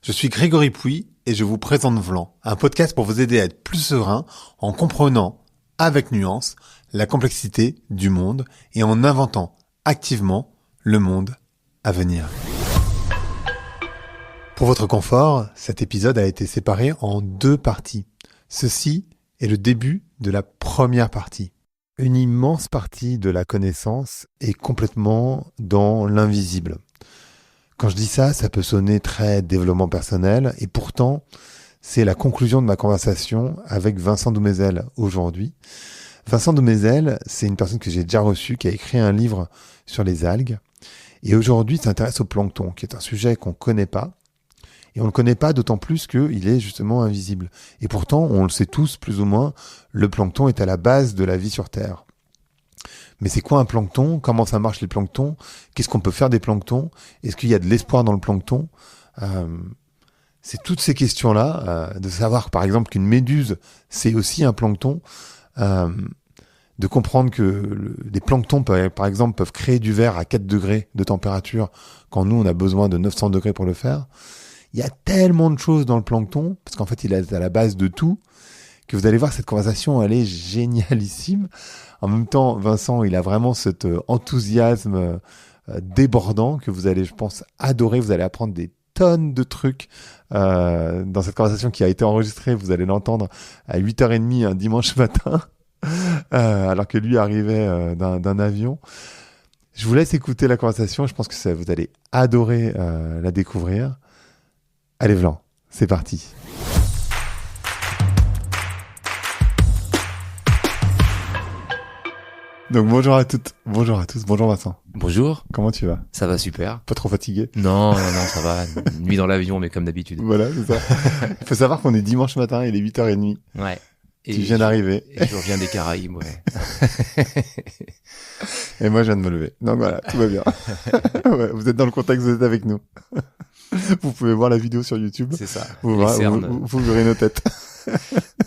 Je suis Grégory Pouy et je vous présente Vlan, un podcast pour vous aider à être plus serein en comprenant, avec nuance, la complexité du monde et en inventant activement le monde à venir. Pour votre confort, cet épisode a été séparé en 2 parties. Ceci est le début de la première partie. Une immense partie de la connaissance est complètement dans l'invisible. Quand je dis ça, ça peut sonner très développement personnel et pourtant, c'est la conclusion de ma conversation avec Vincent Doumézel aujourd'hui. Vincent Doumézel, c'est une personne que j'ai déjà reçue, qui a écrit un livre sur les algues et aujourd'hui s'intéresse au plancton, qui est un sujet qu'on ne connaît pas. Et on ne le connaît pas d'autant plus qu'il est justement invisible. Et pourtant, on le sait tous plus ou moins, le plancton est à la base de la vie sur Terre. Mais c'est quoi un plancton ? Comment ça marche les planctons ? Qu'est-ce qu'on peut faire des planctons ? Est-ce qu'il y a de l'espoir dans le plancton ? C'est toutes ces questions-là, de savoir par exemple qu'une méduse, c'est aussi un plancton, de comprendre que des planctons, par exemple, peuvent créer du verre à 4 degrés de température, quand nous, on a besoin de 900 degrés pour le faire. Il y a tellement de choses dans le plancton, parce qu'en fait, il est à la base de tout, que vous allez voir, cette conversation, elle est génialissime. En même temps, Vincent, il a vraiment cet enthousiasme débordant que vous allez, je pense, adorer. Vous allez apprendre des tonnes de trucs dans cette conversation qui a été enregistrée. Vous allez l'entendre à 8h30 un dimanche matin, alors que lui arrivait d'un avion. Je vous laisse écouter la conversation. Je pense que vous allez adorer la découvrir. Allez, Vlan, c'est parti. Donc bonjour à toutes, bonjour à tous, bonjour Vincent. Bonjour. Comment tu vas ? Ça va super. Pas trop fatigué ? Non, ça va. Nuit dans l'avion, mais comme d'habitude. Voilà, c'est ça. Il faut savoir qu'on est dimanche matin, il est 8h30. Ouais. Tu viens d'arriver. Et je reviens des Caraïbes, ouais. Et moi, je viens de me lever. Donc voilà, tout va bien. Ouais, vous êtes dans le contexte, vous êtes avec nous. Vous pouvez voir la vidéo sur YouTube. C'est ça. Vous verrez nos têtes.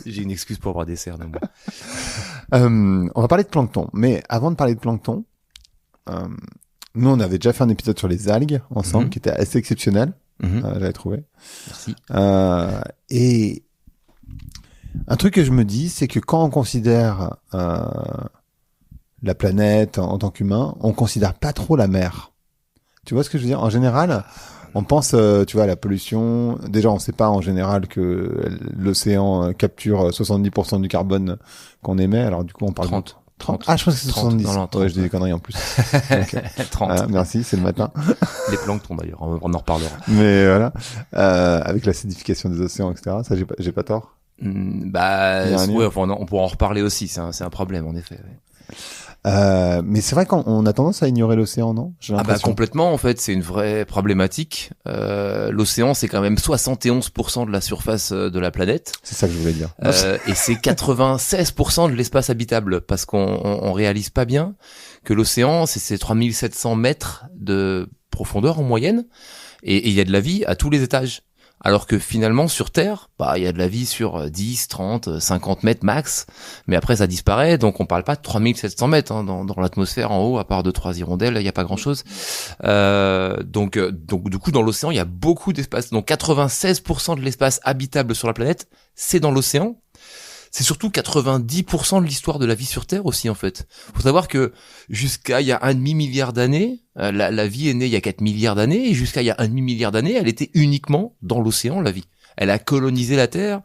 J'ai une excuse pour avoir des cernes, moi. On va parler de plancton. Mais avant de parler de plancton, nous, on avait déjà fait un épisode sur les algues ensemble, qui était assez exceptionnel. J'avais trouvé. Merci. Et un truc que je me dis, c'est que quand on considère la planète en tant qu'humain, on considère pas trop la mer. Tu vois ce que je veux dire ? En général, on pense, tu vois, à la pollution. Déjà, on sait pas en général que l'océan capture 70% du carbone qu'on émet. Alors du coup, on parle 30. 30. Ah, je pense que c'est 70. Non, 30, ouais, je dis des conneries en plus. Okay. 30. Merci, c'est le matin. Les planctons d'ailleurs, on en reparlera. Mais voilà, avec l'acidification des océans, etc. Ça, j'ai pas tort. Ouais, enfin, on pourra en reparler aussi. C'est un problème en effet. Ouais. Mais c'est vrai qu'on a tendance à ignorer l'océan, non ? Complètement, en fait, c'est une vraie problématique. L'océan, c'est quand même 71% de la surface de la planète. C'est ça que je voulais dire. Et c'est 96% de l'espace habitable, parce qu'on réalise pas bien que l'océan, c'est 3700 mètres de profondeur en moyenne, et il y a de la vie à tous les étages. Alors que finalement, sur Terre, il y a de la vie sur 10, 30, 50 mètres max, mais après ça disparaît, donc on parle pas de 3700 mètres dans l'atmosphère en haut, à part 2-3 hirondelles, il y a pas grand-chose. Donc du coup, dans l'océan, il y a beaucoup d'espace. Donc 96% de l'espace habitable sur la planète, c'est dans l'océan. C'est surtout 90% de l'histoire de la vie sur Terre aussi, en fait. Faut savoir que jusqu'à il y a 1,5 milliard d'années, la vie est née il y a 4 milliards d'années, et jusqu'à il y a 1,5 milliard d'années, elle était uniquement dans l'océan, la vie. Elle a colonisé la Terre.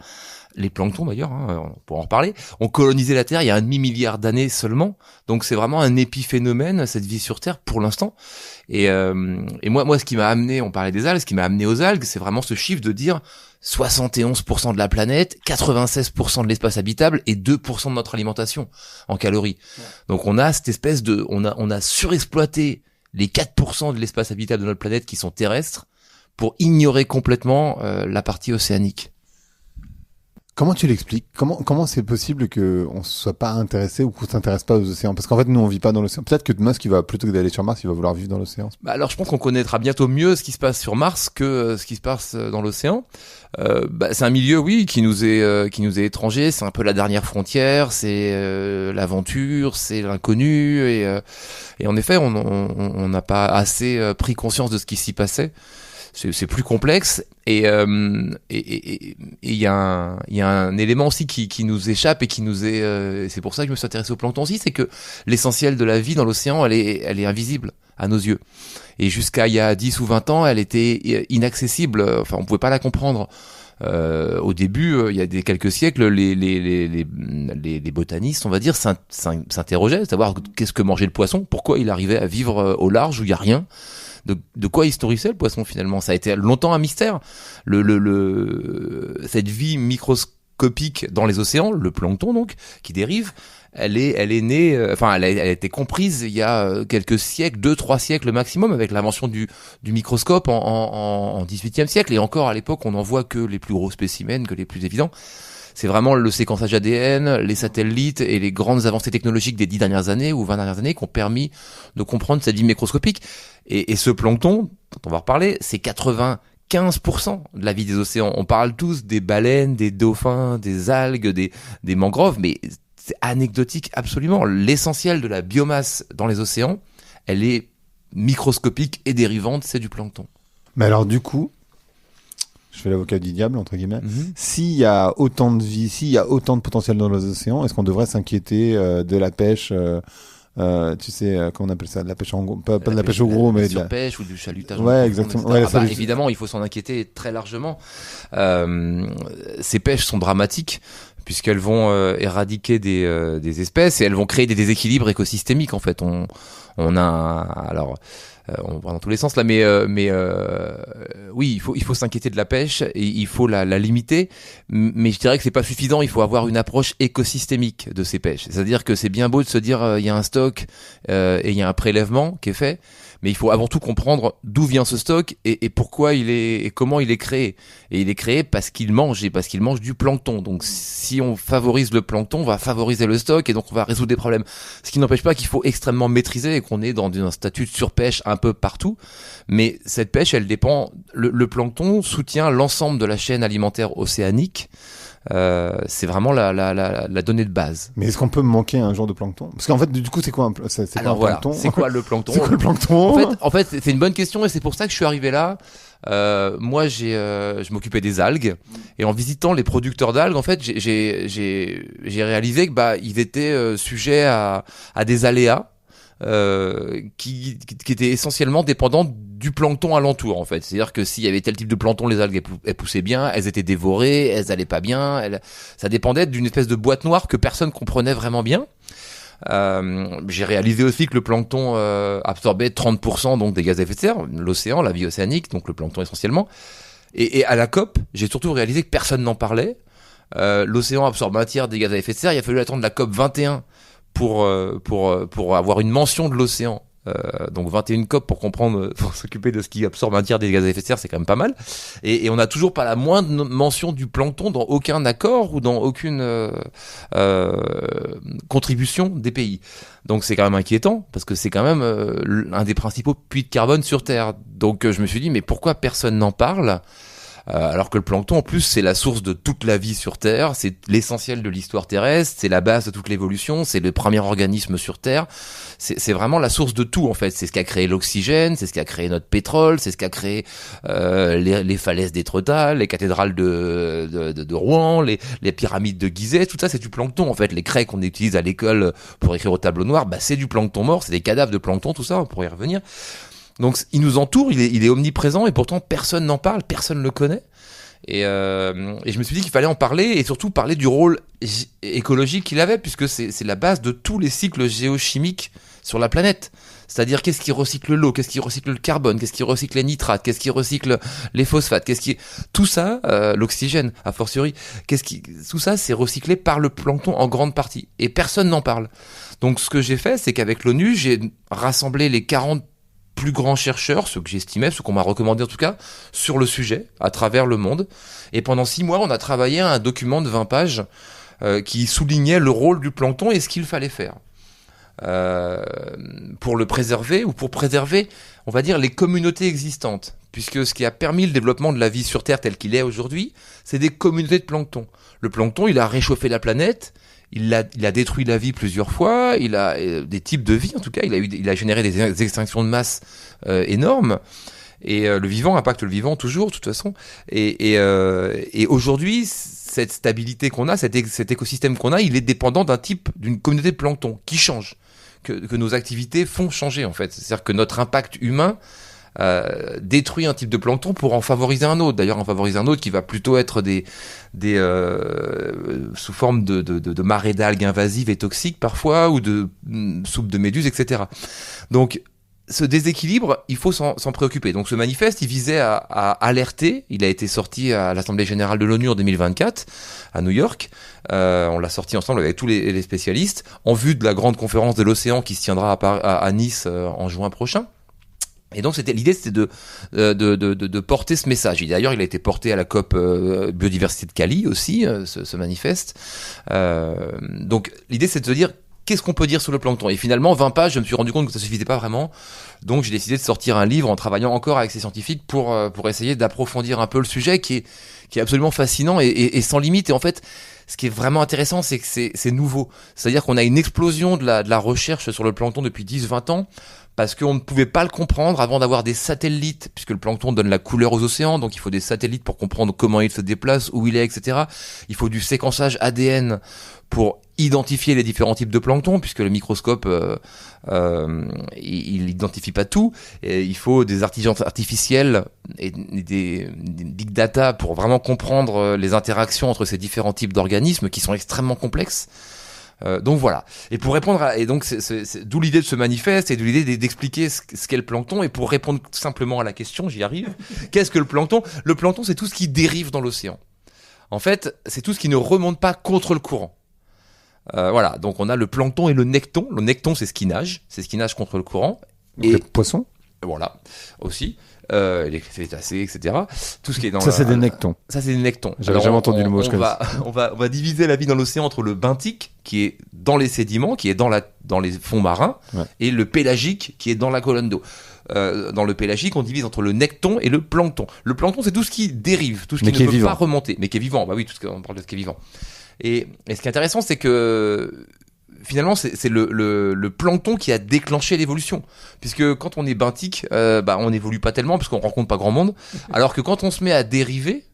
Les planctons d'ailleurs, on pourra en reparler, ont colonisé la Terre il y a 1,5 milliard d'années seulement. Donc c'est vraiment un épiphénomène, cette vie sur Terre, pour l'instant. Et moi, ce qui m'a amené, on parlait des algues, ce qui m'a amené aux algues, c'est vraiment ce chiffre de dire 71% de la planète, 96% de l'espace habitable et 2% de notre alimentation en calories. Ouais. Donc on a cette espèce on a surexploité les 4% de l'espace habitable de notre planète qui sont terrestres pour ignorer complètement la partie océanique. Comment tu l'expliques ? Comment c'est possible qu'on soit pas intéressé ou qu'on s'intéresse pas aux océans ? Parce qu'en fait, nous, on vit pas dans l'océan. Peut-être que Musk, plutôt que d'aller sur Mars, il va vouloir vivre dans l'océan. Alors, je pense qu'on connaîtra bientôt mieux ce qui se passe sur Mars que ce qui se passe dans l'océan. C'est un milieu, oui, qui nous est étranger. C'est un peu la dernière frontière. C'est l'aventure, c'est l'inconnu. Et en effet, on n'a pas assez pris conscience de ce qui s'y passait. c'est plus complexe. Et il y a un élément aussi qui nous échappe et qui nous est, c'est pour ça que je me suis intéressé au plancton aussi, c'est que l'essentiel de la vie dans l'océan, elle est invisible à nos yeux. Et jusqu'à il y a 10 ou 20 ans, elle était inaccessible. Enfin, on pouvait pas la comprendre. Au début, il y a quelques siècles, les botanistes, on va dire, s'interrogeaient, savoir qu'est-ce que mangeait le poisson, pourquoi il arrivait à vivre au large où il y a rien. De quoi il se nourrissait le poisson finalement. Ça a été longtemps un mystère. Cette vie microscopique dans les océans, le plancton donc, qui dérive, elle est née, elle a été comprise il y a quelques siècles, 2-3 siècles maximum, avec l'invention du microscope en 18e siècle. Et encore à l'époque, on n'en voit que les plus gros spécimens, que les plus évidents. C'est vraiment le séquençage ADN, les satellites et les grandes avancées technologiques des 10 dernières années ou 20 dernières années qui ont permis de comprendre cette vie microscopique. Et ce plancton, dont on va reparler, c'est 95% de la vie des océans. On parle tous des baleines, des dauphins, des algues, des mangroves, mais c'est anecdotique absolument. L'essentiel de la biomasse dans les océans, elle est microscopique et dérivante, c'est du plancton. Mais alors du coup, je fais l'avocat du diable, entre guillemets, s'il y a autant de vie, s'il y a autant de potentiel dans les océans, est-ce qu'on devrait s'inquiéter de la pêche tu sais, comment on appelle ça, de la pêche en gros, pas de la pêche au gros, mais de la surpêche ou du chalutage. Ouais, exactement. Ouais, évidemment, il faut s'en inquiéter très largement. Ces pêches sont dramatiques puisqu'elles vont éradiquer des espèces et elles vont créer des déséquilibres écosystémiques. En fait, on va dans tous les sens là, mais oui, il faut s'inquiéter de la pêche et il faut la limiter, mais je dirais que c'est pas suffisant. Il faut avoir une approche écosystémique de ces pêches. C'est-à-dire que c'est bien beau de se dire il y a un stock et il y a un prélèvement qui est fait, mais il faut avant tout comprendre d'où vient ce stock et pourquoi et comment il est créé. Et il est créé parce qu'il mange du plancton. Donc si on favorise le plancton, on va favoriser le stock et donc on va résoudre des problèmes. Ce qui n'empêche pas qu'il faut extrêmement maîtriser et qu'on est dans un statut de surpêche un peu partout. Mais cette pêche, elle dépend. Le plancton soutient l'ensemble de la chaîne alimentaire océanique. C'est vraiment la donnée de base. Mais est-ce qu'on peut manquer un genre de plancton? Parce qu'en fait, du coup, c'est quoi un plancton? C'est quoi le plancton? C'est quoi le plancton? En fait, c'est une bonne question et c'est pour ça que je suis arrivé là. Moi, je m'occupais des algues et en visitant les producteurs d'algues, en fait, j'ai réalisé que ils étaient sujets à des aléas. Qui étaient essentiellement dépendants du plancton alentour en fait. C'est-à-dire que s'il y avait tel type de plancton, les algues elles poussaient bien, elles étaient dévorées, elles allaient pas bien, ça dépendait d'une espèce de boîte noire que personne comprenait vraiment bien. J'ai réalisé aussi que le plancton absorbait 30% donc des gaz à effet de serre, l'océan, la vie océanique, donc le plancton essentiellement. Et à la COP, j'ai surtout réalisé que personne n'en parlait. L'océan absorbe un tiers des gaz à effet de serre, il a fallu attendre la COP 21 pour avoir une mention de l'océan. Donc 21 COP pour comprendre, pour s'occuper de ce qui absorbe un tiers des gaz à effet de serre, c'est quand même pas mal. Et on n'a toujours pas la moindre mention du plancton dans aucun accord ou dans aucune contribution des pays. Donc c'est quand même inquiétant parce que c'est quand même un des principaux puits de carbone sur Terre. Donc je me suis dit mais pourquoi personne n'en parle ? Alors que le plancton, en plus, c'est la source de toute la vie sur Terre, c'est l'essentiel de l'histoire terrestre, c'est la base de toute l'évolution, c'est le premier organisme sur Terre, c'est vraiment la source de tout, en fait. C'est ce qui a créé l'oxygène, c'est ce qui a créé notre pétrole, c'est ce qui a créé les falaises d'Étretat, les cathédrales de Rouen, les pyramides de Gizeh, tout ça, c'est du plancton, en fait. Les craies qu'on utilise à l'école pour écrire au tableau noir, c'est du plancton mort, c'est des cadavres de plancton, tout ça, on pourrait y revenir. Donc il nous entoure, il est omniprésent et pourtant personne n'en parle, personne ne le connaît. Et je me suis dit qu'il fallait en parler et surtout parler du rôle écologique qu'il avait puisque c'est la base de tous les cycles géochimiques sur la planète. C'est-à-dire qu'est-ce qui recycle l'eau, qu'est-ce qui recycle le carbone, qu'est-ce qui recycle les nitrates, qu'est-ce qui recycle les phosphates, tout ça, l'oxygène a fortiori, tout ça c'est recyclé par le plancton en grande partie et personne n'en parle. Donc ce que j'ai fait, c'est qu'avec l'ONU, j'ai rassemblé les 40 plus grands chercheurs, ceux que j'estimais, ceux qu'on m'a recommandé en tout cas, sur le sujet, à travers le monde. Et pendant 6 mois, on a travaillé à un document de 20 pages qui soulignait le rôle du plancton et ce qu'il fallait faire pour le préserver ou pour préserver, on va dire, les communautés existantes. Puisque ce qui a permis le développement de la vie sur Terre tel qu'il est aujourd'hui, c'est des communautés de plancton. Le plancton, il a réchauffé la planète, il a détruit la vie plusieurs fois, il a des types de vie en tout cas, il a généré des extinctions de masse énormes. Et le vivant impacte le vivant toujours, de toute façon. Et aujourd'hui, cette stabilité qu'on a, cet écosystème qu'on a, il est dépendant d'une communauté de plancton qui change, que nos activités font changer en fait. C'est-à-dire que notre impact humain détruit un type de plancton pour en favoriser un autre. D'ailleurs, en favoriser un autre qui va plutôt être sous forme de marées d'algues invasives et toxiques parfois, ou de soupes de méduses, etc. Donc, ce déséquilibre, il faut s'en préoccuper. Donc ce manifeste, il visait à alerter. Il a été sorti à l'Assemblée Générale de l'ONU en 2024, à New York. On l'a sorti ensemble avec tous les spécialistes, en vue de la grande conférence de l'océan qui se tiendra à Nice en juin prochain. Et donc l'idée c'était de porter ce message. D'ailleurs, il a été porté à la COP biodiversité de Cali aussi, ce manifeste. Donc l'idée c'est de se dire, qu'est-ce qu'on peut dire sur le plancton ? Et finalement, 20 pages, je me suis rendu compte que ça suffisait pas vraiment. Donc j'ai décidé de sortir un livre en travaillant encore avec ces scientifiques pour essayer d'approfondir un peu le sujet qui est absolument fascinant et sans limite. Et en fait, ce qui est vraiment intéressant, c'est que c'est nouveau. C'est-à-dire qu'on a une explosion de la recherche sur le plancton depuis 10-20 ans, parce qu'on ne pouvait pas le comprendre avant d'avoir des satellites, puisque le plancton donne la couleur aux océans, donc il faut des satellites pour comprendre comment il se déplace, où il est, etc. Il faut du séquençage ADN pour identifier les différents types de plancton, puisque le microscope, il identifie pas tout. Et il faut des intelligences artificielles et des big data pour vraiment comprendre les interactions entre ces différents types d'organismes qui sont extrêmement complexes. Donc voilà. Et pour répondre et donc c'est d'où l'idée de ce manifeste et d'où l'idée d'expliquer ce qu'est le plancton. Et pour répondre simplement à la question, j'y arrive. Qu'est-ce que le plancton ? Le plancton, c'est tout ce qui dérive dans l'océan. En fait, c'est tout ce qui ne remonte pas contre le courant. Voilà. Donc on a le plancton et le necton. Le necton, c'est ce qui nage contre le courant. Et les poissons. Voilà. Aussi. Les cétacés, etc. Tout ce qui est dans ça, c'est des nectons. Ça, c'est des nectons. J'avais jamais entendu le mot. On va diviser la vie dans l'océan entre le benthique, qui est dans les sédiments, qui est dans les fonds marins, ouais, et le pélagique, qui est dans la colonne d'eau. Dans le pélagique, on divise entre le necton et le plancton. Le plancton, c'est tout ce qui dérive, tout ce qui ne peut pas remonter, mais qui est vivant. Bah oui, on parle de ce qui est vivant. Et ce qui est intéressant, c'est que finalement, c'est le plancton qui a déclenché l'évolution. Puisque quand on est benthique, on n'évolue pas tellement, puisqu'on rencontre pas grand monde. Alors que quand on se met à dériver,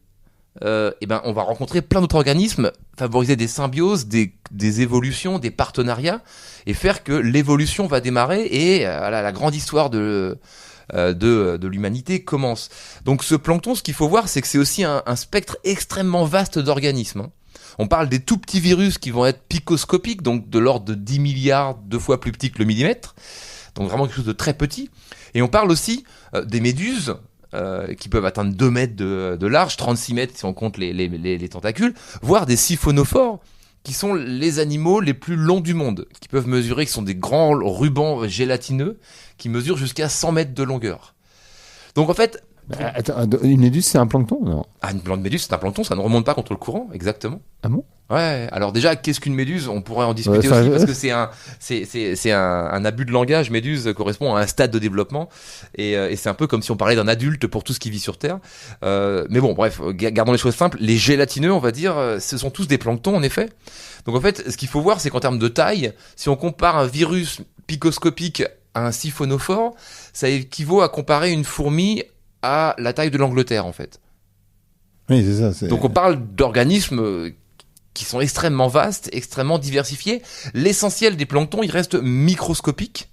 on va rencontrer plein d'autres organismes, favoriser des symbioses, des évolutions, des partenariats, et faire que l'évolution va démarrer et la grande histoire de l'humanité commence. Donc ce plancton, ce qu'il faut voir, c'est que c'est aussi un spectre extrêmement vaste d'organismes, hein. On parle des tout petits virus qui vont être picoscopiques, donc de l'ordre de 10 milliards de fois plus petits que le millimètre, donc vraiment quelque chose de très petit. Et on parle aussi des méduses, qui peuvent atteindre 2 mètres de large, 36 mètres si on compte les tentacules, voire des siphonophores, qui sont les animaux les plus longs du monde, qui peuvent mesurer, qui sont des grands rubans gélatineux, qui mesurent jusqu'à 100 mètres de longueur. Donc en fait... Attends, une méduse, c'est un plancton, non ? Ah, une méduse, c'est un plancton, ça ne remonte pas contre le courant, exactement. Ah bon ? Ouais. Alors déjà, qu'est-ce qu'une méduse ? On pourrait en discuter aussi, parce que c'est un abus de langage. Méduse correspond à un stade de développement, et c'est un peu comme si on parlait d'un adulte pour tout ce qui vit sur Terre. Mais bon, bref, gardons les choses simples. Les gélatineux, on va dire, ce sont tous des planctons, en effet. Donc en fait, ce qu'il faut voir, c'est qu'en termes de taille, si on compare un virus picoscopique à un siphonophore, ça équivaut à comparer une fourmi à la taille de l'Angleterre, en fait. Oui, c'est ça. Donc on parle d'organismes qui sont extrêmement vastes, extrêmement diversifiés. L'essentiel des planctons, il reste microscopique.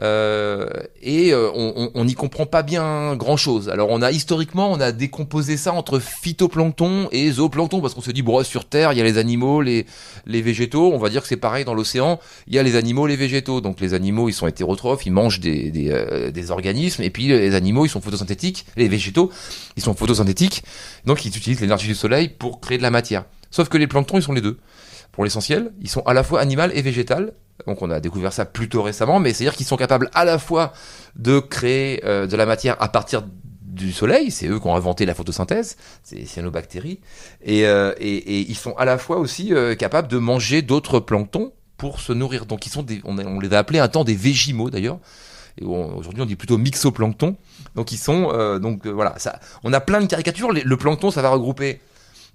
On n'y comprend pas bien grand-chose. Alors historiquement, on a décomposé ça entre phytoplancton et zooplancton, parce qu'on se dit, sur Terre, il y a les animaux, les végétaux. On va dire que c'est pareil dans l'océan, il y a les animaux, les végétaux. Donc les animaux, ils sont hétérotrophes, ils mangent des organismes, et puis les animaux, ils sont photosynthétiques. Les végétaux, ils sont photosynthétiques, donc ils utilisent l'énergie du soleil pour créer de la matière. Sauf que les planctons, ils sont les deux. Pour l'essentiel, ils sont à la fois animal et végétal. Donc on a découvert ça plutôt récemment, mais c'est-à-dire qu'ils sont capables à la fois de créer de la matière à partir du soleil, c'est eux qui ont inventé la photosynthèse, c'est cyanobactéries, et ils sont à la fois aussi capables de manger d'autres planctons pour se nourrir. Donc ils sont on les a appelés un temps des végimaux d'ailleurs. Et aujourd'hui on dit plutôt mixoplancton. Donc ils sont voilà, ça. On a plein de caricatures. Le plancton, ça va regrouper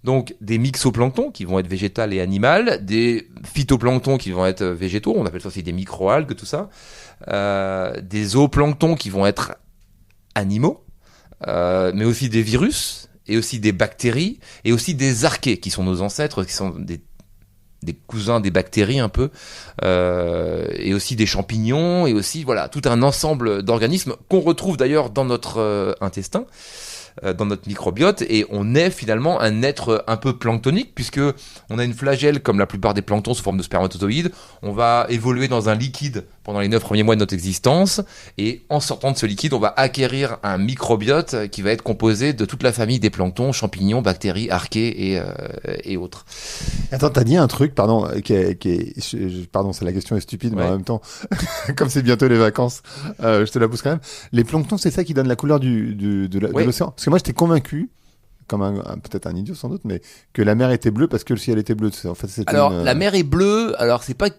donc des mixoplanctons qui vont être végétales et animales, des phytoplanctons qui vont être végétaux, on appelle ça aussi des microalgues, tout ça, des zooplanctons qui vont être animaux, mais aussi des virus, et aussi des bactéries, et aussi des archées, qui sont nos ancêtres, qui sont des cousins des bactéries un peu, et aussi des champignons, et aussi voilà tout un ensemble d'organismes qu'on retrouve d'ailleurs dans notre intestin, dans notre microbiote, et on est finalement un être un peu planctonique, puisque on a une flagelle comme la plupart des planctons sous forme de spermatozoïdes. On va évoluer dans un liquide pendant les 9 premiers mois de notre existence, et en sortant de ce liquide, on va acquérir un microbiote qui va être composé de toute la famille des planctons, champignons, bactéries, archées et autres. Attends, t'as dit un truc, pardon, pardon, la question est stupide, mais en même temps, comme c'est bientôt les vacances, je te la pousse quand même. Les planctons, c'est ça qui donne la couleur de l'océan? Parce que moi, j'étais convaincu, comme peut-être un idiot sans doute, mais que la mer était bleue parce que le ciel était bleu. En fait, la mer est bleue. Alors, c'est pas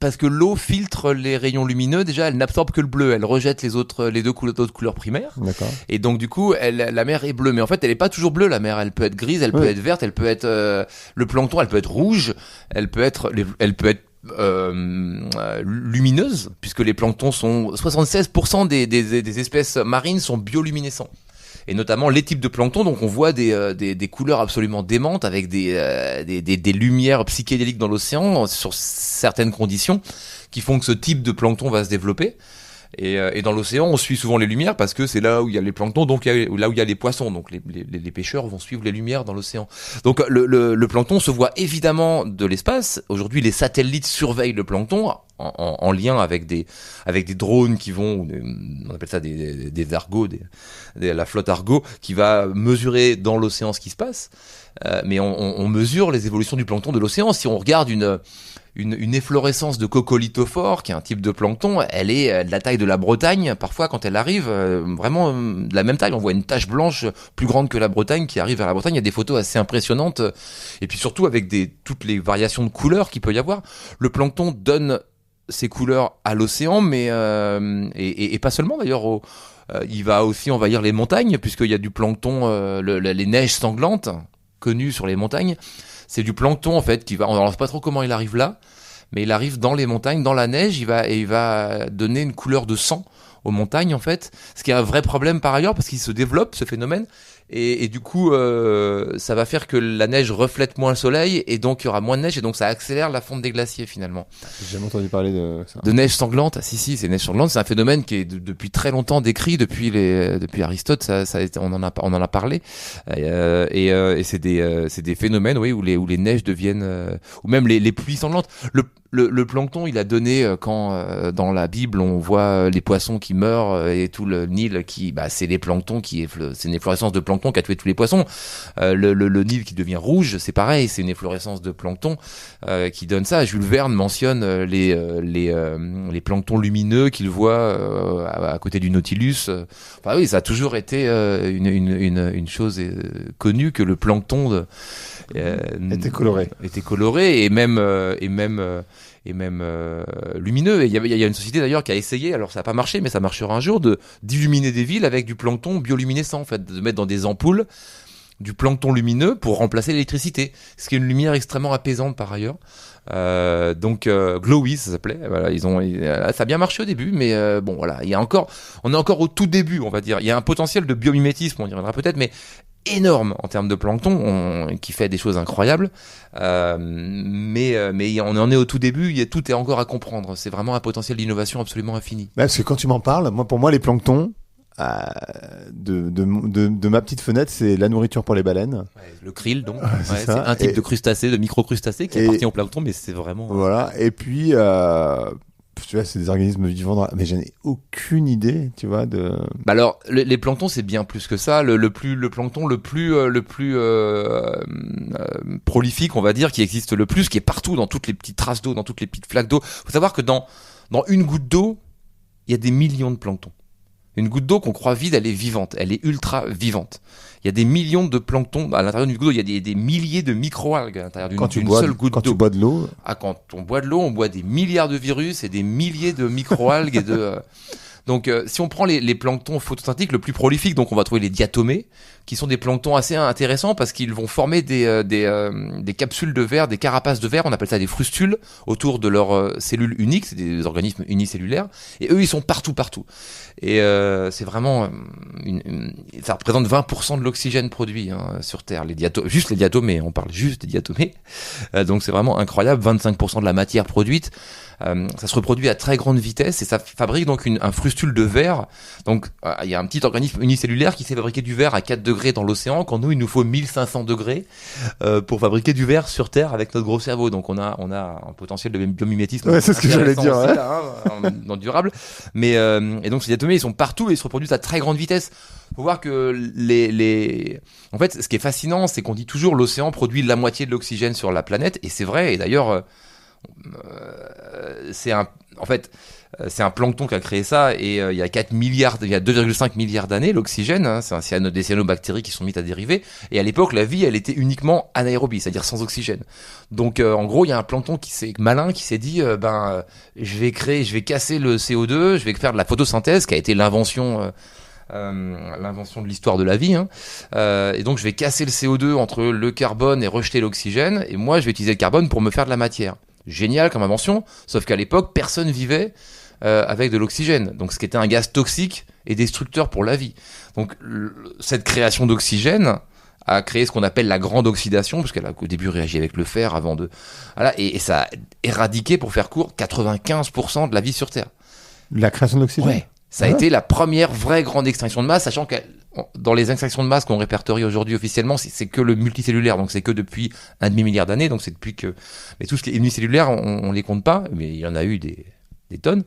parce que l'eau filtre les rayons lumineux. Déjà, elle n'absorbe que le bleu. Elle rejette les deux couleurs primaires. D'accord. Et donc, du coup, la mer est bleue. Mais en fait, elle est pas toujours bleue, la mer. Elle peut être grise, elle peut être verte, elle peut être, le plancton, elle peut être rouge, elle peut être lumineuse, puisque les planctons sont 76% des espèces marines sont bioluminescents. Et notamment les types de plancton, donc on voit des couleurs absolument démentes avec des lumières psychédéliques dans l'océan sur certaines conditions qui font que ce type de plancton va se développer. Et dans l'océan, on suit souvent les lumières parce que c'est là où il y a les planctons, donc là où il y a les poissons. Donc les pêcheurs vont suivre les lumières dans l'océan. Donc le plancton se voit évidemment de l'espace. Aujourd'hui, les satellites surveillent le plancton en lien avec des drones qui vont, on appelle ça des Argo, la flotte Argo, qui va mesurer dans l'océan ce qui se passe. Mais on mesure les évolutions du plancton de l'océan. Si on regarde une efflorescence de coccolithophore, qui est un type de plancton, elle est de la taille de la Bretagne. Parfois, quand elle arrive, vraiment de la même taille, on voit une tache blanche plus grande que la Bretagne qui arrive vers la Bretagne. Il y a des photos assez impressionnantes, et puis surtout avec toutes les variations de couleurs qu'il peut y avoir. Le plancton donne ses couleurs à l'océan, mais et pas seulement d'ailleurs. Il va aussi envahir les montagnes, puisqu'il y a du plancton, les neiges sanglantes connues sur les montagnes. C'est du plancton en fait on ne sait pas trop comment il arrive là, mais il arrive dans les montagnes, dans la neige, il va donner une couleur de sang aux montagnes en fait, ce qui est un vrai problème par ailleurs parce qu'il se développe ce phénomène et du coup ça va faire que la neige reflète moins le soleil et donc il y aura moins de neige et donc ça accélère la fonte des glaciers finalement. J'ai jamais entendu parler de ça. De neige sanglante. Ah, si, c'est neige sanglante, c'est un phénomène qui est depuis très longtemps décrit depuis Aristote, on en a parlé et c'est des phénomènes où les neiges deviennent ou même les pluies sanglantes. Le plancton, il a donné quand dans la Bible on voit les poissons qui meurent et tout le Nil c'est les planctons c'est une efflorescence de plancton qui a tué tous les poissons. Le Nil qui devient rouge, c'est pareil, c'est une efflorescence de plancton qui donne ça. Jules Verne mentionne les planctons lumineux qu'il voit à côté du Nautilus. Enfin oui, ça a toujours été une chose connue que le plancton était coloré et même lumineux. Et il y a une société d'ailleurs qui a essayé, alors ça n'a pas marché, mais ça marchera un jour, d'illuminer des villes avec du plancton bioluminescent, en fait, de mettre dans des ampoules du plancton lumineux pour remplacer l'électricité, ce qui est une lumière extrêmement apaisante par ailleurs. Donc Glowy ça s'appelait. Voilà, ça a bien marché au début, mais bon voilà, on est encore au tout début, on va dire. Il y a un potentiel de biomimétisme, on y reviendra peut-être, mais énorme en termes de plancton, qui fait des choses incroyables. Mais on en est au tout début, tout est encore à comprendre. C'est vraiment un potentiel d'innovation absolument infini. Parce que quand tu m'en parles, pour moi les planctons, de ma petite fenêtre, c'est la nourriture pour les baleines. Ouais, le krill, donc. C'est un type de crustacé, de microcrustacé qui appartient au plancton, mais c'est vraiment. Voilà. Et puis, tu vois, c'est des organismes vivants, mais je n'ai aucune idée, tu vois, de. Alors, les planctons, c'est bien plus que ça. Le plancton le plus prolifique, on va dire, qui existe le plus, qui est partout dans toutes les petites traces d'eau, dans toutes les petites flaques d'eau. Faut savoir que dans une goutte d'eau, il y a des millions de planctons. Une goutte d'eau qu'on croit vide, elle est vivante, elle est ultra vivante. Il y a des millions de planctons à l'intérieur d'une goutte d'eau, il y a des milliers de micro-algues à l'intérieur d'une seule goutte d'eau. Quand tu bois de l'eau. Quand on boit de l'eau, on boit des milliards de virus et des milliers de micro-algues et Donc si on prend les planctons photosynthétiques, le plus prolifique, donc on va trouver les diatomées, qui sont des planctons assez intéressants parce qu'ils vont former des capsules de verre, des carapaces de verre, on appelle ça des frustules, autour de leurs cellules uniques, c'est des organismes unicellulaires, et eux ils sont partout. Et c'est vraiment ça représente 20% de l'oxygène produit sur Terre, juste les diatomées, on parle juste des diatomées. Donc c'est vraiment incroyable, 25% de la matière produite. Ça se reproduit à très grande vitesse et ça fabrique donc un frustule de verre. Donc il y a un petit organisme unicellulaire qui sait fabriquer du verre à 4 degrés dans l'océan, quand nous il nous faut 1500 degrés pour fabriquer du verre sur Terre avec notre gros cerveau. Donc on a un potentiel de biomimétisme. Ouais, c'est ce que j'allais dire. Aussi, là, dans le durable. Mais et donc ces diatomées ils sont partout et ils se reproduisent à très grande vitesse. Faut voir que en fait, ce qui est fascinant, c'est qu'on dit toujours l'océan produit la moitié de l'oxygène sur la planète, et c'est vrai. Et d'ailleurs, c'est un plancton qui a créé ça, et il y a 2,5 milliards d'années, l'oxygène, c'est des cyanobactéries qui sont mises à dériver. Et à l'époque, la vie, elle était uniquement anaérobie, c'est-à-dire sans oxygène. Donc, en gros, il y a un plancton qui s'est dit, je vais casser le CO2, je vais faire de la photosynthèse, qui a été l'invention de l'histoire de la vie, et donc je vais casser le CO2 entre le carbone et rejeter l'oxygène, et moi je vais utiliser le carbone pour me faire de la matière. Génial comme invention, sauf qu'à l'époque personne vivait avec de l'oxygène, donc ce qui était un gaz toxique et destructeur pour la vie. Donc cette création d'oxygène a créé ce qu'on appelle la grande oxydation, parce qu'elle a au début réagi avec le fer avant de... Voilà, et ça a éradiqué, pour faire court, 95% de la vie sur Terre. La création d'oxygène. Ouais. Ça a été la première vraie grande extinction de masse, sachant que dans les extinctions de masse qu'on répertorie aujourd'hui officiellement, c'est que le multicellulaire, donc c'est que depuis 1,5 milliard d'années, donc c'est depuis que... Mais tout ce qui est unicellulaire, on les compte pas, mais il y en a eu des tonnes.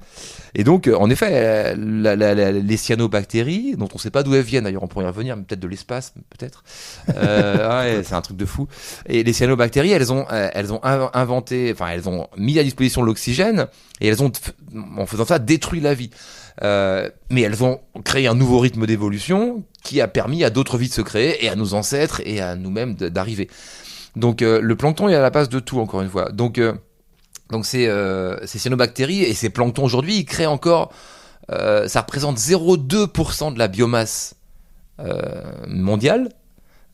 Et donc, en effet, les cyanobactéries, dont on sait pas d'où elles viennent, d'ailleurs on pourrait y revenir, mais peut-être de l'espace, peut-être. Ouais, c'est un truc de fou. Et les cyanobactéries, elles ont mis à disposition l'oxygène, et elles ont, en faisant ça, détruit la vie. Mais elles ont créé un nouveau rythme d'évolution qui a permis à d'autres vies de se créer, et à nos ancêtres et à nous-mêmes d'arriver. Donc le plancton est à la base de tout, encore une fois. Donc ces cyanobactéries et ces planctons aujourd'hui, ils créent encore, ça représente 0,2% de la biomasse mondiale,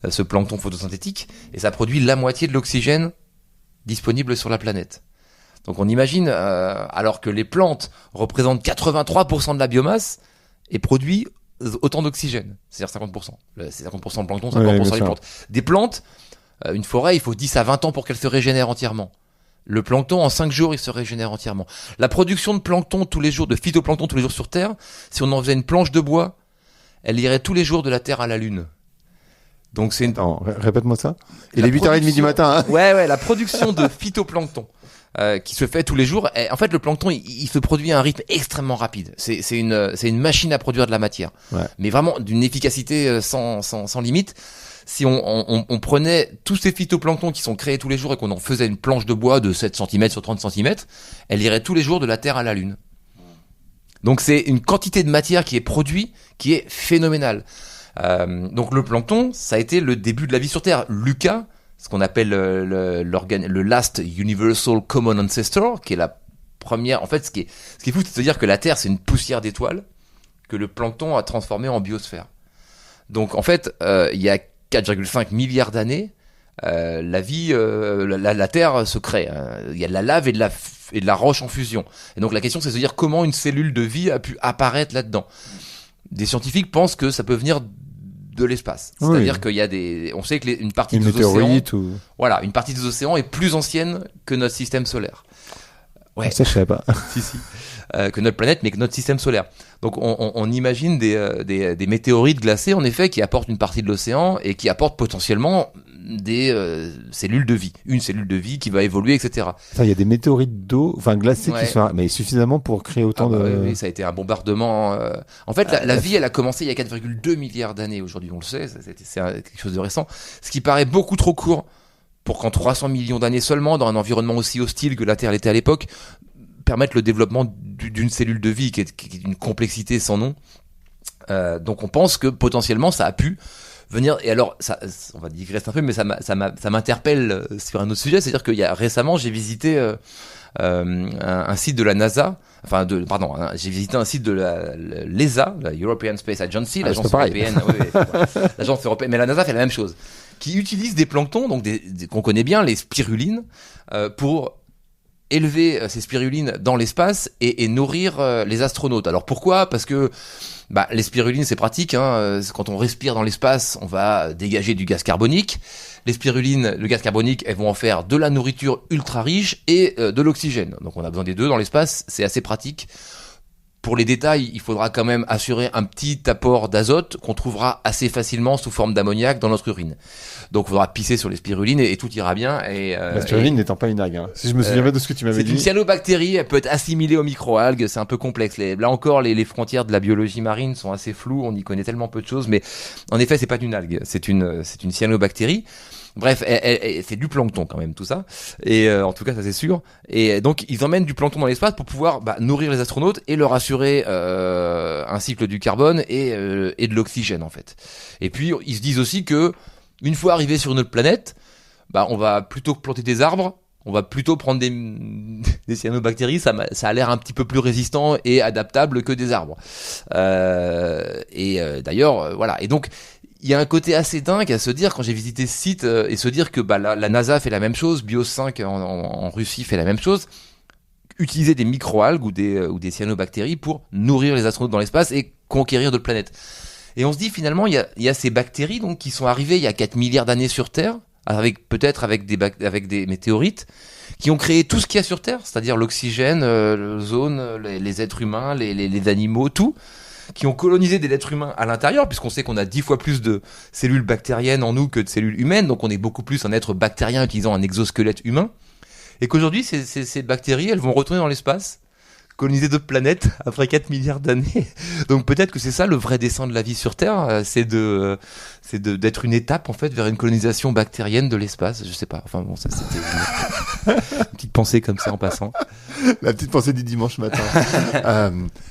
ce plancton photosynthétique, et ça produit la moitié de l'oxygène disponible sur la planète. Donc on imagine, alors que les plantes représentent 83% de la biomasse et produisent autant d'oxygène, c'est-à-dire 50%. C'est 50% de plancton, 50% des plantes. Des plantes, une forêt, il faut 10 à 20 ans pour qu'elle se régénère entièrement. Le plancton, en 5 jours, il se régénère entièrement. La production de plancton tous les jours, de phytoplancton tous les jours sur Terre, si on en faisait une planche de bois, elle irait tous les jours de la Terre à la Lune. Donc c'est une... Attends, répète-moi ça. Il est 8h30 du matin. Ouais, la production de phytoplancton qui se fait tous les jours. En fait, le plancton, il se produit à un rythme extrêmement rapide. C'est une machine à produire de la matière. Ouais. Mais vraiment d'une efficacité sans limite. Si on prenait tous ces phytoplanctons qui sont créés tous les jours et qu'on en faisait une planche de bois de 7 cm sur 30 cm, elle irait tous les jours de la Terre à la Lune. Donc c'est une quantité de matière qui est produite qui est phénoménale. Donc le plancton, ça a été le début de la vie sur Terre. LUCA, ce qu'on appelle le Last Universal Common Ancestor, qui est la première... En fait, ce qui est fou, c'est de se dire que la Terre, c'est une poussière d'étoiles que le plancton a transformée en biosphère. Donc en fait, il y a 4,5 milliards d'années, la vie, la Terre se crée. Il y a de la lave et de la roche en fusion. Et donc la question, c'est de se dire comment une cellule de vie a pu apparaître là-dedans. Des scientifiques pensent que ça peut venir de l'espace. C'est-à-dire qu'il y a on sait que une partie des océans, voilà, une partie des océans est plus ancienne que notre système solaire. Ouais. Ça, je savais pas. Si. Que notre planète, mais que notre système solaire. Donc on imagine des météorites glacées, en effet, qui apportent une partie de l'océan et qui apportent potentiellement des cellules de vie. Une cellule de vie qui va évoluer, etc. Il y a des météorites d'eau, glacées, qui sont, mais suffisamment pour créer autant de... Oui, ça a été un bombardement. En fait, la vie, elle a commencé il y a 4,2 milliards d'années. Aujourd'hui, on le sait, c'est quelque chose de récent. Ce qui paraît beaucoup trop court pour qu'en 300 millions d'années seulement, dans un environnement aussi hostile que la Terre l'était à l'époque, permettre le développement d'une cellule de vie qui est d'une complexité sans nom. Donc on pense que potentiellement ça a pu venir. Et alors, ça, on va digresser un peu, mais ça m'interpelle sur un autre sujet, c'est-à-dire récemment, j'ai visité un site de la NASA. J'ai visité un site de l'ESA, la European Space Agency, l'agence européenne. L'agence européenne, mais la NASA fait la même chose, qui utilise des planctons, donc qu'on connaît bien, les spirulines, pour élever ces spirulines dans l'espace et nourrir les astronautes. Alors pourquoi ? Parce que les spirulines, c'est pratique, hein. Quand on respire dans l'espace, on va dégager du gaz carbonique. Les spirulines, le gaz carbonique, elles vont en faire de la nourriture ultra riche et de l'oxygène. Donc on a besoin des deux dans l'espace, c'est assez pratique. Pour les détails, il faudra quand même assurer un petit apport d'azote qu'on trouvera assez facilement sous forme d'ammoniac dans notre urine. Donc il faudra pisser sur les spirulines et tout ira bien. La spiruline n'étant pas une algue, hein. Si je me souviens bien de ce que tu m'avais dit. C'est une cyanobactérie, elle peut être assimilée aux microalgues, c'est un peu complexe. Là encore, les frontières de la biologie marine sont assez floues, on y connaît tellement peu de choses, mais en effet, c'est pas une algue, c'est une cyanobactérie. Bref, c'est du plancton quand même tout ça, et en tout cas ça c'est sûr. Et donc ils emmènent du plancton dans l'espace pour pouvoir nourrir les astronautes et leur assurer un cycle du carbone et de l'oxygène en fait. Et puis ils se disent aussi que une fois arrivés sur notre planète, on va plutôt que planter des arbres, on va plutôt prendre des cyanobactéries, ça a l'air un petit peu plus résistant et adaptable que des arbres. D'ailleurs voilà. Et donc il y a un côté assez dingue à se dire, quand j'ai visité ce site, et se dire que la NASA fait la même chose, Bios 5 en Russie fait la même chose, utiliser des microalgues ou des cyanobactéries pour nourrir les astronautes dans l'espace et conquérir d'autres planètes. Et on se dit finalement, il y a ces bactéries donc qui sont arrivées il y a 4 milliards d'années sur Terre, avec des météorites, qui ont créé tout ce qu'il y a sur Terre, c'est-à-dire l'oxygène, l'ozone, les êtres humains, les animaux, tout, qui ont colonisé des êtres humains à l'intérieur, puisqu'on sait qu'on a 10 fois plus de cellules bactériennes en nous que de cellules humaines, donc on est beaucoup plus un être bactérien utilisant un exosquelette humain, et qu'aujourd'hui, ces bactéries, elles vont retourner dans l'espace, coloniser d'autres planètes après 4 milliards d'années. Donc peut-être que c'est ça le vrai dessein de la vie sur Terre, c'est d'être une étape en fait vers une colonisation bactérienne de l'espace. Je sais pas. Enfin bon, ça c'était une petite pensée comme ça en passant. La petite pensée du dimanche matin.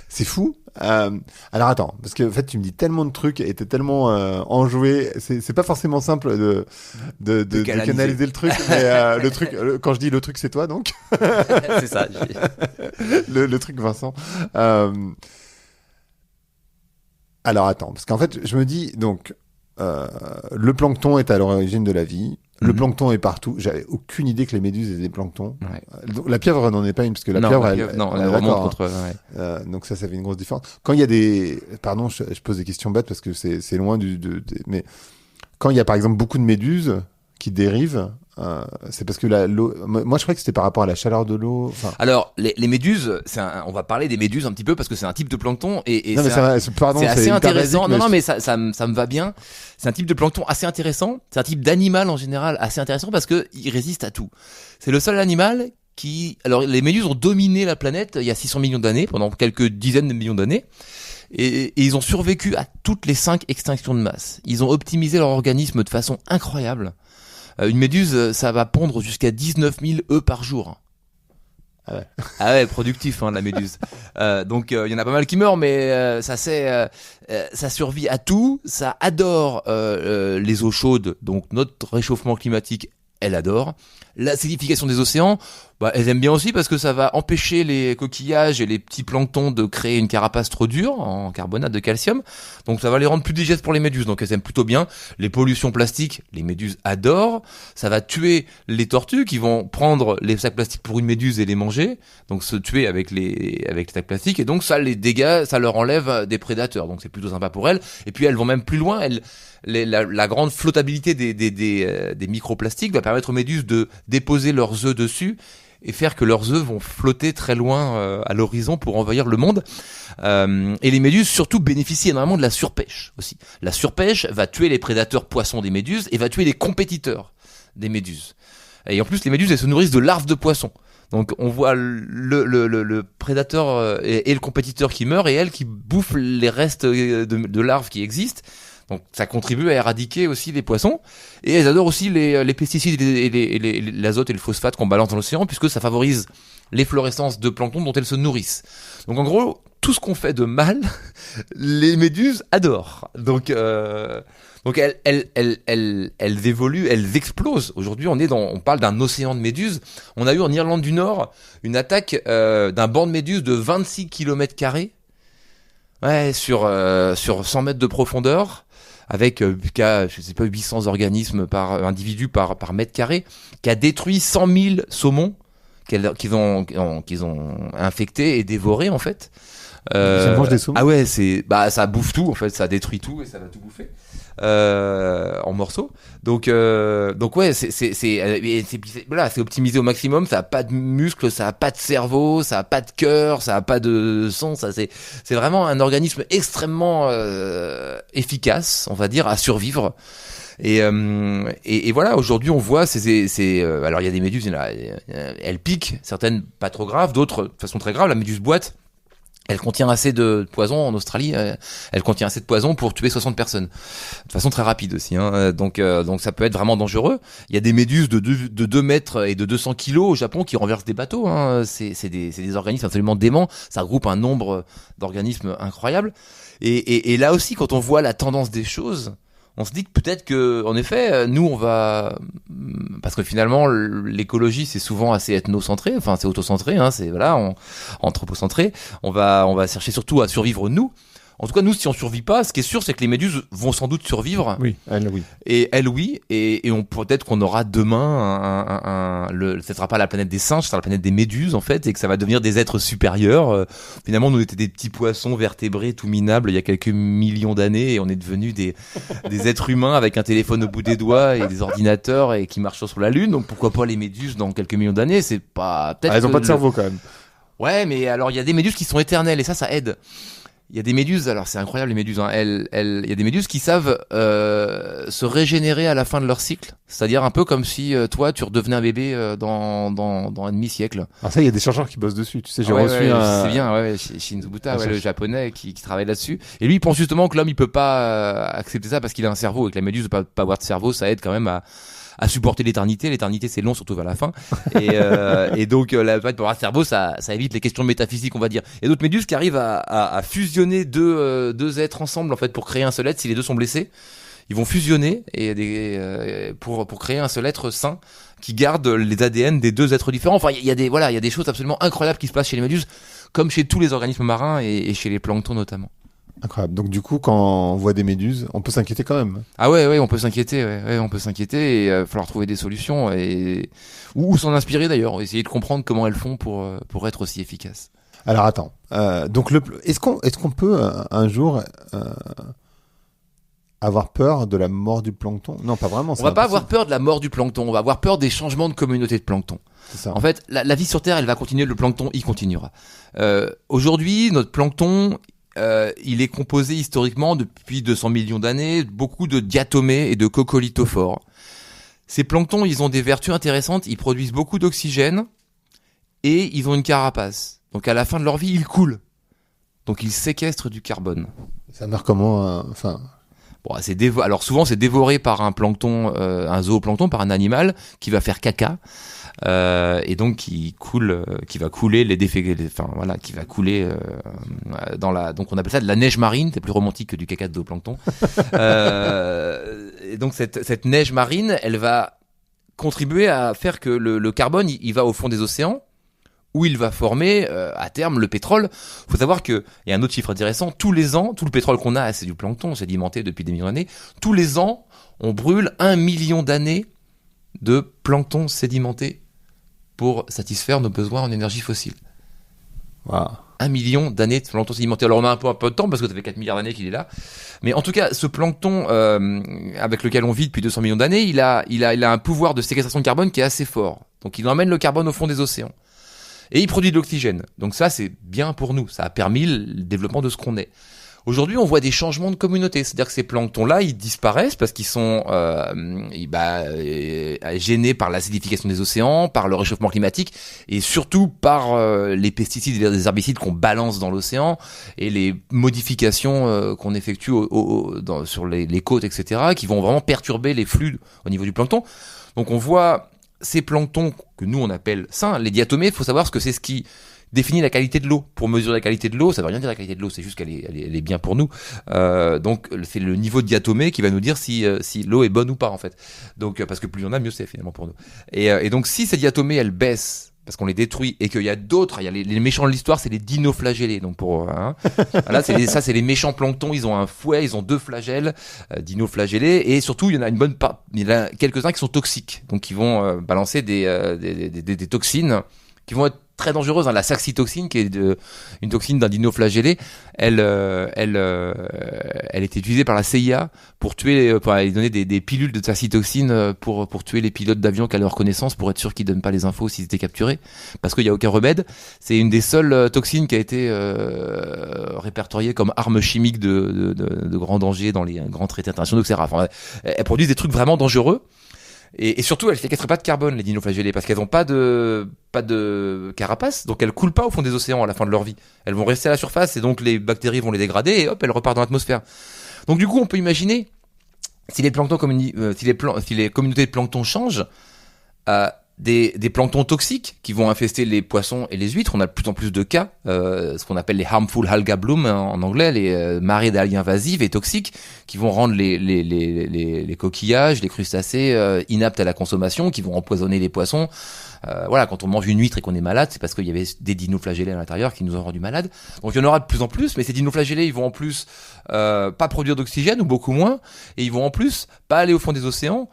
C'est fou. Alors attends, parce que en fait tu me dis tellement de trucs et t'es tellement enjoué, c'est pas forcément simple de canaliser le truc, mais le truc, quand je dis le truc c'est toi donc. C'est ça. le truc Vincent. Alors attends, parce qu'en fait je me dis donc le plancton est à l'origine de la vie. Le plancton est partout. J'avais aucune idée que les méduses étaient des planctons. Ouais. Donc, la pieuvre n'en est pas une, parce que la pieuvre, elle remonte contre. Ouais. Donc ça fait une grosse différence. Quand il y a des, pardon, je pose des questions bêtes parce que c'est loin mais quand il y a par exemple beaucoup de méduses qui dérivent, c'est parce que l'eau. Moi, je croyais que c'était par rapport à la chaleur de l'eau. Enfin... Alors, les méduses, on va parler des méduses un petit peu parce que c'est un type de plancton et non, mais c'est assez intéressant. Non, mais ça me va bien. C'est un type de plancton assez intéressant. C'est un type d'animal en général assez intéressant parce que il résiste à tout. C'est le seul animal alors les méduses ont dominé la planète il y a 600 millions d'années, pendant quelques dizaines de millions d'années. Et ils ont survécu à toutes les 5 extinctions de masse. Ils ont optimisé leur organisme de façon incroyable. Une méduse, ça va pondre jusqu'à 19 000 œufs par jour. Ah ouais, productif la méduse. Donc il y en a pas mal qui meurent, mais ça survit à tout. Ça adore les eaux chaudes, donc notre réchauffement climatique, elle adore. L'acidification des océans, elles aiment bien aussi parce que ça va empêcher les coquillages et les petits planctons de créer une carapace trop dure en carbonate de calcium. Donc ça va les rendre plus digestes pour les méduses. Donc elles aiment plutôt bien. Les pollutions plastiques, les méduses adorent. Ça va tuer les tortues qui vont prendre les sacs plastiques pour une méduse et les manger. Donc se tuer avec les sacs plastiques. Et donc ça les dégage, ça leur enlève des prédateurs. Donc c'est plutôt sympa pour elles. Et puis elles vont même plus loin. La grande flottabilité des microplastiques va permettre aux méduses de déposer leurs œufs dessus et faire que leurs œufs vont flotter très loin à l'horizon pour envahir le monde. Et les méduses surtout bénéficient énormément de la surpêche aussi. La surpêche va tuer les prédateurs poissons des méduses et va tuer les compétiteurs des méduses. Et en plus, les méduses, elles se nourrissent de larves de poissons. Donc on voit le prédateur et le compétiteur qui meurent et elles qui bouffent les restes de larves qui existent. Donc ça contribue à éradiquer aussi les poissons. Et elles adorent aussi les pesticides et l'azote et le phosphate qu'on balance dans l'océan, puisque ça favorise l'efflorescence de plancton dont elles se nourrissent. Donc en gros, tout ce qu'on fait de mal, les méduses adorent. Donc elles évoluent, elles explosent. Aujourd'hui, on parle d'un océan de méduses. On a eu en Irlande du Nord une attaque d'un banc de méduses de 26 km². Ouais, sur 100 mètres de profondeur, avec je sais pas 800 organismes par individu par mètre carré, qui a détruit 100 000 saumons qu'ils ont infectés et dévorés en fait. Ça mange des saumons. Ah ouais, ça bouffe tout en fait, ça détruit tout et ça va tout bouffer en morceaux. Donc ouais, c'est optimisé au maximum. Ça a pas de muscles, ça a pas de cerveau, ça a pas de cœur, ça a pas de sang. C'est vraiment un organisme extrêmement efficace, on va dire, à survivre. Et voilà, aujourd'hui on voit alors il y a des méduses, elles piquent, certaines pas trop graves, d'autres de façon très grave. La méduse boîte, elle contient assez de poison en Australie, elle contient assez de poison pour tuer 60 personnes. De façon très rapide aussi, hein. Donc ça peut être vraiment dangereux. Il y a des méduses de 2 mètres et de 200 kilos au Japon qui renversent des bateaux, hein. C'est des organismes absolument déments. Ça regroupe un nombre d'organismes incroyables. Et là aussi, quand on voit la tendance des choses, on se dit que peut-être que, en effet, nous on va, parce que finalement l'écologie c'est souvent assez ethnocentré, enfin c'est autocentré, hein, c'est anthropocentré. On va chercher surtout à survivre nous. En tout cas, nous, si on survit pas, ce qui est sûr, c'est que les méduses vont sans doute survivre. Oui, elles, oui. Et elles, oui. Et peut-être qu'on aura demain ce sera pas la planète des singes, ce sera la planète des méduses, en fait, et que ça va devenir des êtres supérieurs. Finalement, nous, on était des petits poissons vertébrés, tout minables, il y a quelques millions d'années, et on est devenus des êtres humains avec un téléphone au bout des doigts et des ordinateurs et qui marchent sur la Lune. Donc, pourquoi pas les méduses dans quelques millions d'années? C'est pas, peut-être. Elles ont pas de cerveau, quand même. Ouais, mais alors, il y a des méduses qui sont éternelles, et ça aide. Il y a des méduses, alors c'est incroyable les méduses, hein. Il y a des méduses qui savent se régénérer à la fin de leur cycle. C'est-à-dire un peu comme si toi tu redevenais un bébé dans un demi-siècle. Alors ça, il y a des chercheurs qui bossent dessus. Tu sais, j'ai reçu c'est bien, Shinzubuta, le japonais qui travaille là-dessus. Et lui il pense justement que l'homme il peut pas accepter ça parce qu'il a un cerveau et que la méduse pas avoir de cerveau, ça aide quand même à supporter l'éternité. L'éternité, c'est long, surtout vers la fin. Et donc, pour avoir un cerveau, ça évite les questions métaphysiques, on va dire. Et d'autres méduses qui arrivent à fusionner deux êtres ensemble, en fait, pour créer un seul être si les deux sont blessés. Ils vont fusionner pour créer un seul être sain qui garde les ADN des deux êtres différents. Enfin, il y a des choses absolument incroyables qui se passent chez les méduses, comme chez tous les organismes marins et chez les planctons notamment. Incroyable. Donc du coup, quand on voit des méduses, on peut s'inquiéter quand même. Ah ouais, on peut s'inquiéter. On peut s'inquiéter et il va falloir trouver des solutions ou s'en inspirer d'ailleurs, essayer de comprendre comment elles font pour être aussi efficaces. Alors attends. Donc est-ce qu'on peut un jour avoir peur de la mort du plancton? Non, pas vraiment. On va pas avoir peur de la mort du plancton. On va avoir peur des changements de communauté de plancton. C'est ça. En fait, la vie sur Terre, elle va continuer. Le plancton, il continuera. Aujourd'hui, notre plancton. Il est composé historiquement depuis 200 millions d'années, beaucoup de diatomées et de coccolithophores. Ces planctons, ils ont des vertus intéressantes, ils produisent beaucoup d'oxygène et ils ont une carapace. Donc à la fin de leur vie, ils coulent. Donc ils séquestrent du carbone. Ça meurt comment Bon, alors souvent c'est dévoré par un plancton, un zooplancton, par un animal qui va faire caca. Et donc qui va couler qui va couler donc on appelle ça de la neige marine, c'est plus romantique que du caca de zooplancton. Et donc cette neige marine, elle va contribuer à faire que le carbone il va au fond des océans où il va former à terme le pétrole. Faut savoir que il y a un autre chiffre intéressant, tous les ans, tout le pétrole qu'on a, c'est du plancton sédimenté depuis des millions d'années. Tous les ans, on brûle 1 million d'années de plancton sédimenté pour satisfaire nos besoins en énergie fossile. Wow. 1 million d'années de plancton sédimenté. Alors on a un peu de temps parce que ça fait 4 milliards d'années qu'il est là. Mais en tout cas, ce plancton avec lequel on vit depuis 200 millions d'années, il a un pouvoir de séquestration de carbone qui est assez fort. Donc il emmène le carbone au fond des océans. Et il produit de l'oxygène. Donc ça, c'est bien pour nous. Ça a permis le développement de ce qu'on est. Aujourd'hui, on voit des changements de communauté. C'est-à-dire que ces planctons-là, ils disparaissent parce qu'ils sont gênés par l'acidification des océans, par le réchauffement climatique et surtout par les pesticides et les herbicides qu'on balance dans l'océan et les modifications qu'on effectue sur les côtes, etc., qui vont vraiment perturber les flux au niveau du plancton. Donc on voit ces planctons que nous on appelle sains, les diatomées. Il faut savoir que c'est ce qui définit la qualité de l'eau. Pour mesurer la qualité de l'eau, ça veut rien dire la qualité de l'eau, c'est juste qu'elle est bien pour nous. Donc c'est le niveau diatomée qui va nous dire si l'eau est bonne ou pas en fait. Donc parce que plus il y en a, mieux c'est finalement pour nous. Et donc si ces diatomées elles baissent parce qu'on les détruit et qu'il y a d'autres, il y a les méchants de l'histoire, c'est les dinoflagellés. Donc là c'est les méchants planctons, ils ont un fouet, ils ont 2 flagelles, dinoflagellés, et surtout il y en a quelques-uns qui sont toxiques, donc qui vont balancer des toxines qui vont être très dangereuse, la saxitoxine, qui est une toxine d'un dinoflagellé, elle était utilisée par la CIA pour aller donner des pilules de saxitoxine pour tuer les pilotes d'avion qu'à leur connaissance, pour être sûr qu'ils donnent pas les infos s'ils étaient capturés, parce qu'il y a aucun remède. C'est une des seules toxines qui a été répertoriée comme arme chimique de grand danger dans les grands traités internationaux, etc. Enfin, elles produisent des trucs vraiment dangereux. Et surtout, elles séquestrent pas de carbone, les dinoflagellés, parce qu'elles ont pas de carapace, donc elles coulent pas au fond des océans à la fin de leur vie. Elles vont rester à la surface, et donc les bactéries vont les dégrader, et hop, elles repartent dans l'atmosphère. Donc du coup, on peut imaginer, si les communautés de plancton changent, des planctons toxiques qui vont infester les poissons et les huîtres. On a de plus en plus de cas, ce qu'on appelle les harmful alga bloom en anglais, les marées d'algues invasives et toxiques qui vont rendre les coquillages, les crustacés inaptes à la consommation, qui vont empoisonner les poissons. Voilà, quand on mange une huître et qu'on est malade, c'est parce qu'il y avait des dinoflagellés à l'intérieur qui nous ont rendu malades. Donc il y en aura de plus en plus, mais ces dinoflagellés, ils vont en plus pas produire d'oxygène, ou beaucoup moins, et ils vont en plus pas aller au fond des océans,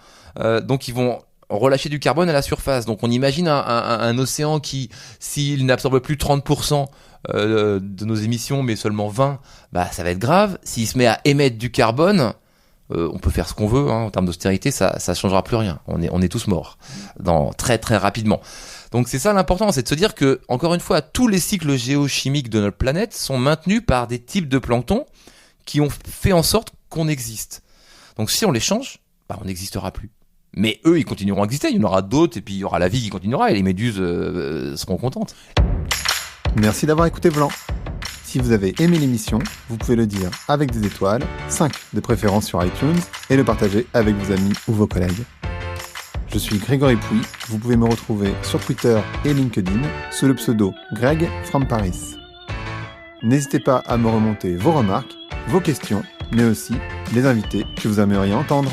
donc ils vont relâcher du carbone à la surface. Donc on imagine un océan qui, s'il n'absorbe plus 30% de nos émissions, mais seulement 20%, bah ça va être grave. S'il se met à émettre du carbone, on peut faire ce qu'on veut, en termes d'austérité, ça changera plus rien. On est tous morts très très rapidement. Donc c'est ça l'important, c'est de se dire que, encore une fois, tous les cycles géochimiques de notre planète sont maintenus par des types de plancton qui ont fait en sorte qu'on existe. Donc si on les change, bah on n'existera plus. Mais eux, ils continueront à exister, il y en aura d'autres, et puis il y aura la vie qui continuera, et les méduses seront contentes. Merci d'avoir écouté Vlan. Si vous avez aimé l'émission, vous pouvez le dire avec des étoiles, 5 de préférence sur iTunes, et le partager avec vos amis ou vos collègues. Je suis Grégory Pouy, vous pouvez me retrouver sur Twitter et LinkedIn sous le pseudo Greg from Paris. N'hésitez pas à me remonter vos remarques, vos questions, mais aussi les invités que vous aimeriez entendre.